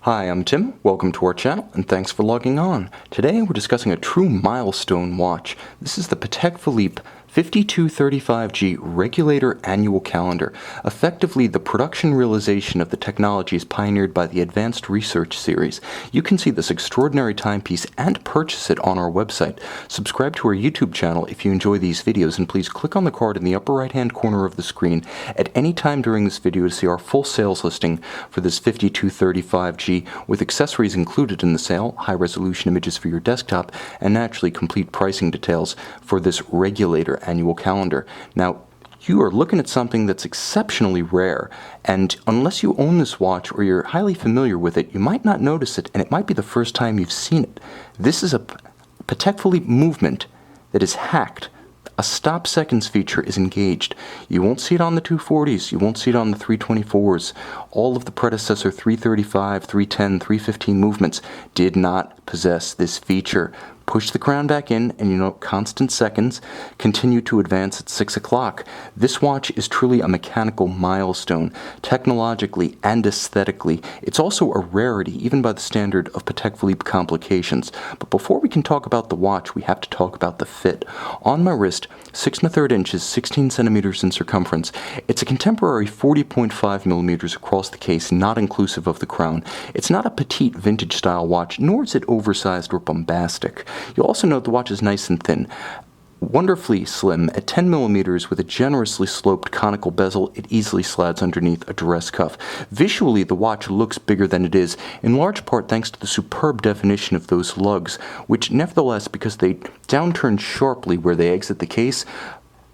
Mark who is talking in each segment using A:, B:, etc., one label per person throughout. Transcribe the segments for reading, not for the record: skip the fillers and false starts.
A: Hi, I'm Tim. Welcome to our channel, and thanks for logging on. Today we're discussing a true milestone watch. This is the Patek Philippe 5235G Regulator Annual Calendar, effectively the production realization of the technologies pioneered by the Advanced Research Series. You can see this extraordinary timepiece and purchase it on our website. Subscribe to our YouTube channel if you enjoy these videos, and please click on the card in the upper right hand corner of the screen at any time during this video to see our full sales listing for this 5235G with accessories included in the sale, high resolution images for your desktop, and naturally complete pricing details for this Regulator Annual Calendar. Now, you are looking at something that's exceptionally rare, and unless you own this watch or you're highly familiar with it, you might not notice it, and it might be the first time you've seen it. This is a Patek Philippe movement that is hacked. A stop seconds feature is engaged. You won't see it on the 240s, you won't see it on the 324s. All of the predecessor 335, 310, 315 movements did not possess this feature. Push the crown back in, and you know constant seconds continue to advance at 6 o'clock. This watch is truly a mechanical milestone, technologically and aesthetically. It's also a rarity, even by the standard of Patek Philippe complications. But before we can talk about the watch, we have to talk about the fit. On my wrist, 6 1/3 inches, 16 centimeters in circumference. It's a contemporary 40.5 millimeters across the case, not inclusive of the crown. It's not a petite vintage style watch, nor is it oversized or bombastic. You'll also note the watch is nice and thin. Wonderfully slim at 10 millimeters with a generously sloped conical bezel. It easily slides underneath a dress cuff. Visually, the watch looks bigger than it is, in large part thanks to the superb definition of those lugs, which nevertheless, because they downturn sharply where they exit the case,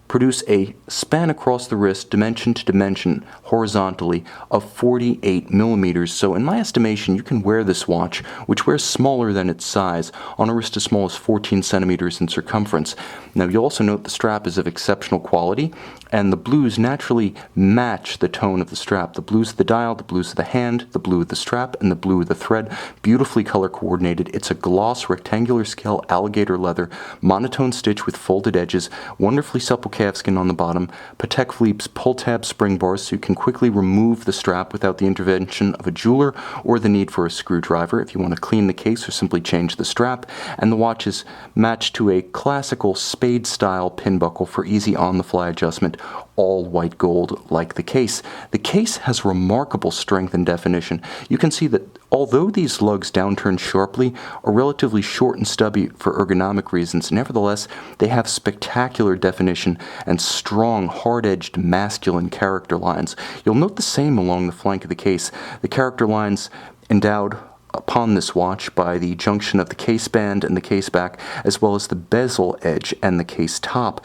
A: produce a span across the wrist, dimension to dimension, horizontally, of 48 millimeters. So in my estimation, you can wear this watch, which wears smaller than its size, on a wrist as small as 14 centimeters in circumference. Now you'll also note the strap is of exceptional quality, and the blues naturally match the tone of the strap. The blues of the dial, the blues of the hand, the blue of the strap, and the blue of the thread. Beautifully color coordinated. It's a gloss rectangular scale alligator leather, monotone stitch with folded edges, wonderfully supple calfskin on the bottom, Patek Philippe's pull tab spring bars so you can quickly remove the strap without the intervention of a jeweler or the need for a screwdriver if you want to clean the case or simply change the strap, and the watch is matched to a classical spade style pin buckle for easy on-the-fly adjustment, all white gold like the case. The case has remarkable strength and definition. You can see that although these lugs downturn sharply, are relatively short and stubby for ergonomic reasons, nevertheless they have spectacular definition and strong, hard-edged masculine character lines. You'll note the same along the flank of the case. The character lines endowed upon this watch by the junction of the case band and the case back, as well as the bezel edge and the case top.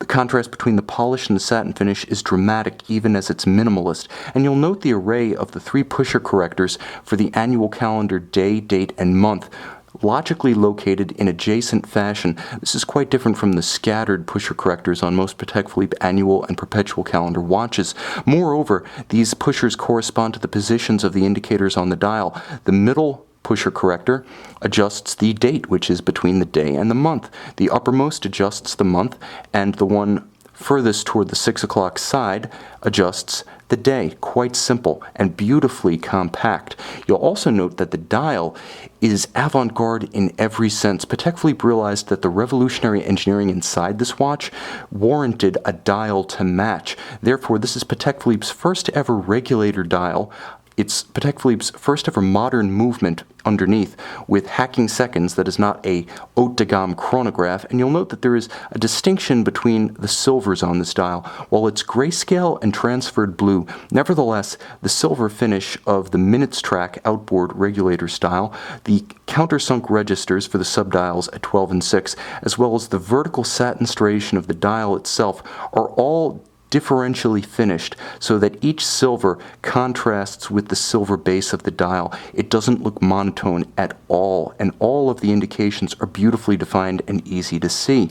A: The contrast between the polish and the satin finish is dramatic, even as it's minimalist, and you'll note the array of the 3 pusher correctors for the annual calendar day, date, and month, logically located in adjacent fashion. This is quite different from the scattered pusher correctors on most Patek Philippe annual and perpetual calendar watches. Moreover, these pushers correspond to the positions of the indicators on the dial. The middle pusher corrector adjusts the date, which is between the day and the month. The uppermost adjusts the month, and the one furthest toward the 6 o'clock side adjusts the day. Quite simple and beautifully compact. You'll also note that the dial is avant-garde in every sense. Patek Philippe realized that the revolutionary engineering inside this watch warranted a dial to match. Therefore, this is Patek Philippe's first ever regulator dial. It's Patek Philippe's first ever modern movement underneath with hacking seconds that is not a haute de gamme chronograph, and you'll note that there is a distinction between the silvers on this dial. While it's grayscale and transferred blue, nevertheless, the silver finish of the minutes track outboard regulator style, the countersunk registers for the subdials at 12 and 6, as well as the vertical satin striation of the dial itself are all differentially finished so that each silver contrasts with the silver base of the dial. It doesn't look monotone at all, and all of the indications are beautifully defined and easy to see.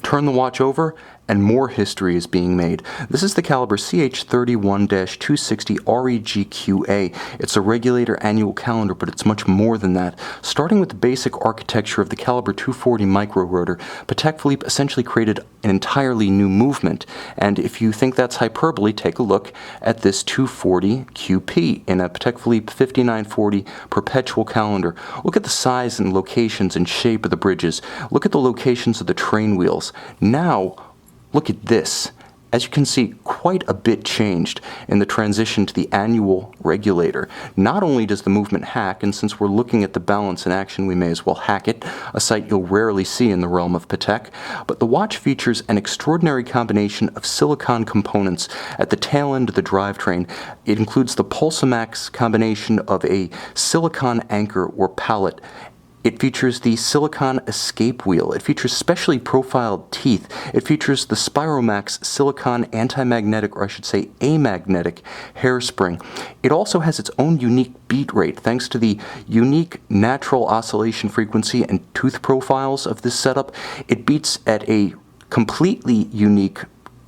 A: Turn the watch over, and more history is being made. This is the caliber CH31-260 REGQA. It's a regulator annual calendar, but it's much more than that. Starting with the basic architecture of the caliber 240 micro rotor, Patek Philippe essentially created an entirely new movement. And if you think that's hyperbole, take a look at this 240 QP in a Patek Philippe 5940 perpetual calendar. Look at the size and locations and shape of the bridges. Look at the locations of the train wheels. Now, look at this. As you can see, quite a bit changed in the transition to the annual regulator. Not only does the movement hack, and since we're looking at the balance in action, we may as well hack it, a sight you'll rarely see in the realm of Patek, but the watch features an extraordinary combination of silicon components at the tail end of the drivetrain. It includes the Pulsamax combination of a silicon anchor or pallet. It features the silicon escape wheel. It features specially profiled teeth. It features the Spiromax silicon anti-magnetic, or I should say amagnetic, hairspring. It also has its own unique beat rate thanks to the unique natural oscillation frequency and tooth profiles of this setup. It beats at a completely unique,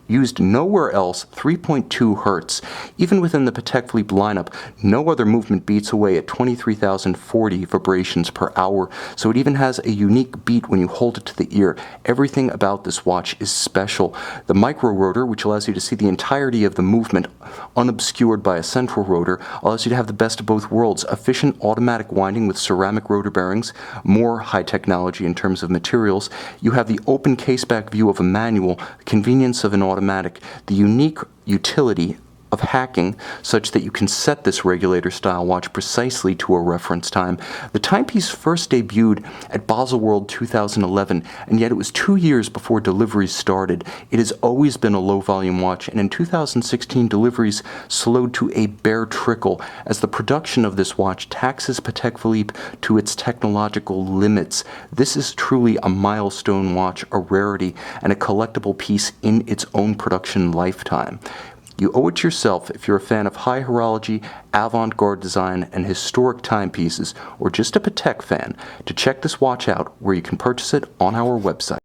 A: used nowhere else, 3.2 Hertz. Even within the Patek Philippe lineup, no other movement beats away at 23,040 vibrations per hour, so it even has a unique beat when you hold it to the ear. Everything about this watch is special. The micro rotor, which allows you to see the entirety of the movement unobscured by a central rotor, allows you to have the best of both worlds: efficient automatic winding with ceramic rotor bearings, more high technology in terms of materials. You have the open caseback view of a manual, the convenience of an automatic, the unique utility of hacking such that you can set this regulator style watch precisely to a reference time. The timepiece first debuted at Baselworld 2011, and yet it was 2 years before deliveries started. It has always been a low volume watch, and in 2016 deliveries slowed to a bare trickle as the production of this watch taxes Patek Philippe to its technological limits. This is truly a milestone watch, a rarity, and a collectible piece in its own production lifetime. You owe it to yourself, if you're a fan of high horology, avant-garde design, and historic timepieces, or just a Patek fan, to check this watch out where you can purchase it on our website.